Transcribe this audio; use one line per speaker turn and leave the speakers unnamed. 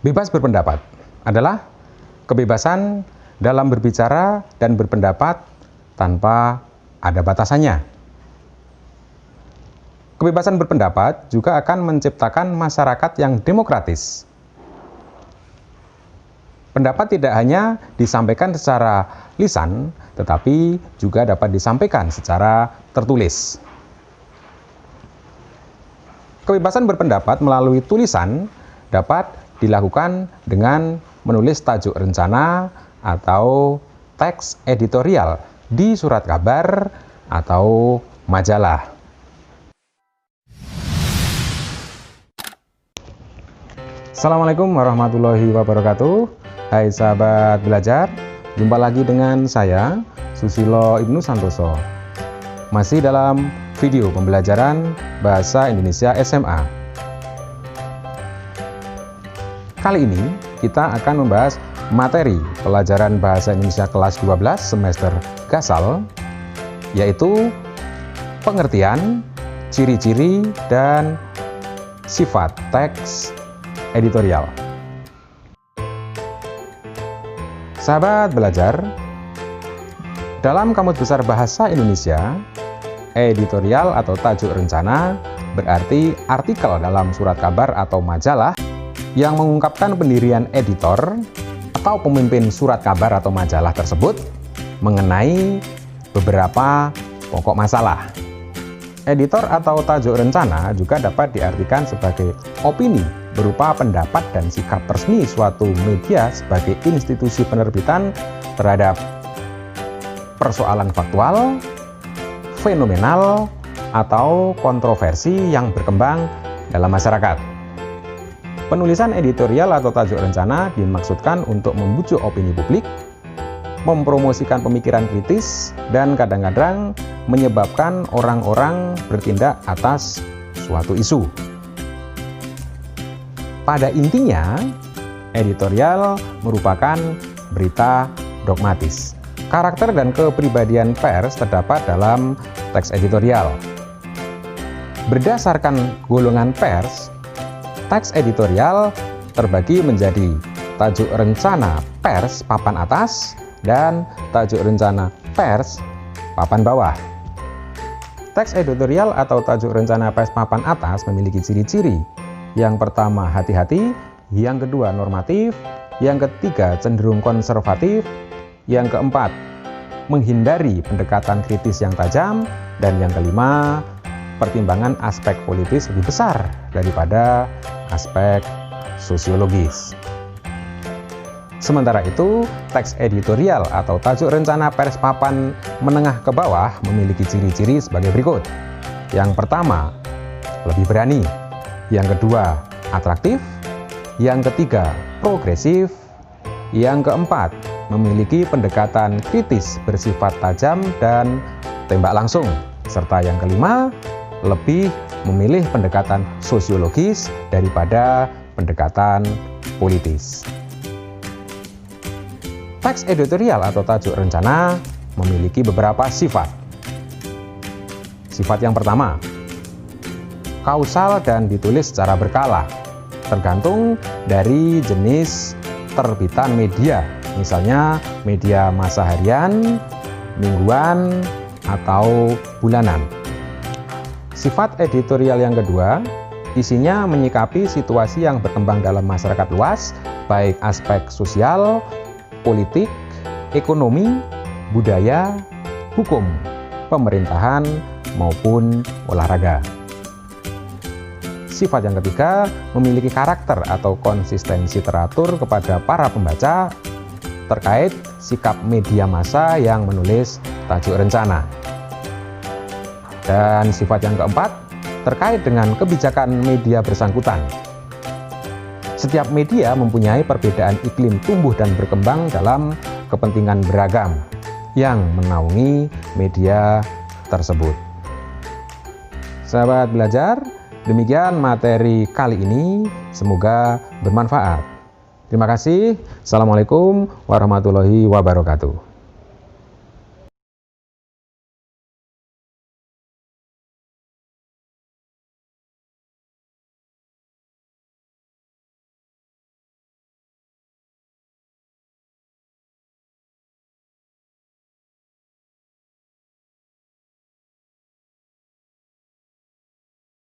Bebas berpendapat adalah kebebasan dalam berbicara dan berpendapat tanpa ada batasannya. Kebebasan berpendapat juga akan menciptakan masyarakat yang demokratis. Pendapat tidak hanya disampaikan secara lisan, tetapi juga dapat disampaikan secara tertulis. Kebebasan berpendapat melalui tulisan dapat dilakukan dengan menulis tajuk rencana atau teks editorial di surat kabar atau majalah. Assalamualaikum warahmatullahi wabarakatuh. Hai sahabat belajar, jumpa lagi dengan saya, Susilo Ibnu Santoso. Masih dalam video pembelajaran Bahasa Indonesia SMA. Kali ini kita akan membahas materi pelajaran Bahasa Indonesia kelas 12 semester Gasal, yaitu pengertian, ciri-ciri, dan sifat teks editorial. Sahabat belajar, dalam Kamus Besar Bahasa Indonesia, editorial atau tajuk rencana berarti artikel dalam surat kabar atau majalah yang mengungkapkan pendirian editor atau pemimpin surat kabar atau majalah tersebut mengenai beberapa pokok masalah. Editor atau tajuk rencana juga dapat diartikan sebagai opini berupa pendapat dan sikap resmi suatu media sebagai institusi penerbitan terhadap persoalan faktual, fenomenal, atau kontroversi yang berkembang dalam masyarakat. Penulisan editorial atau tajuk rencana dimaksudkan untuk membujuk opini publik, mempromosikan pemikiran kritis, dan kadang-kadang menyebabkan orang-orang bertindak atas suatu isu. Pada intinya, editorial merupakan berita dogmatis. Karakter dan kepribadian pers terdapat dalam teks editorial. Berdasarkan golongan pers, teks editorial terbagi menjadi tajuk rencana pers papan atas dan tajuk rencana pers papan bawah. Teks editorial atau tajuk rencana pers papan atas memiliki ciri-ciri. Yang pertama hati-hati, yang kedua normatif, yang ketiga cenderung konservatif, yang keempat menghindari pendekatan kritis yang tajam, dan yang kelima pertimbangan aspek politis lebih besar daripada aspek sosiologis. Sementara itu, teks editorial atau tajuk rencana pers papan menengah ke bawah memiliki ciri-ciri sebagai berikut. Yang pertama, lebih berani. Yang kedua, atraktif. Yang ketiga, progresif. Yang keempat, memiliki pendekatan kritis bersifat tajam dan tembak langsung. Serta yang kelima, lebih memilih pendekatan sosiologis daripada pendekatan politis. Teks editorial atau tajuk rencana memiliki beberapa sifat. Sifat yang pertama, kausal dan ditulis secara berkala, tergantung dari jenis terbitan media, misalnya media masa harian, mingguan, atau bulanan. Sifat editorial yang kedua, isinya menyikapi situasi yang berkembang dalam masyarakat luas, baik aspek sosial, politik, ekonomi, budaya, hukum, pemerintahan, maupun olahraga. Sifat yang ketiga, memiliki karakter atau konsistensi teratur kepada para pembaca terkait sikap media massa yang menulis tajuk rencana. Dan sifat yang keempat, terkait dengan kebijakan media bersangkutan. Setiap media mempunyai perbedaan iklim tumbuh dan berkembang dalam kepentingan beragam yang menaungi media tersebut. Sahabat belajar, demikian materi kali ini, semoga bermanfaat. Terima kasih. Assalamualaikum warahmatullahi wabarakatuh.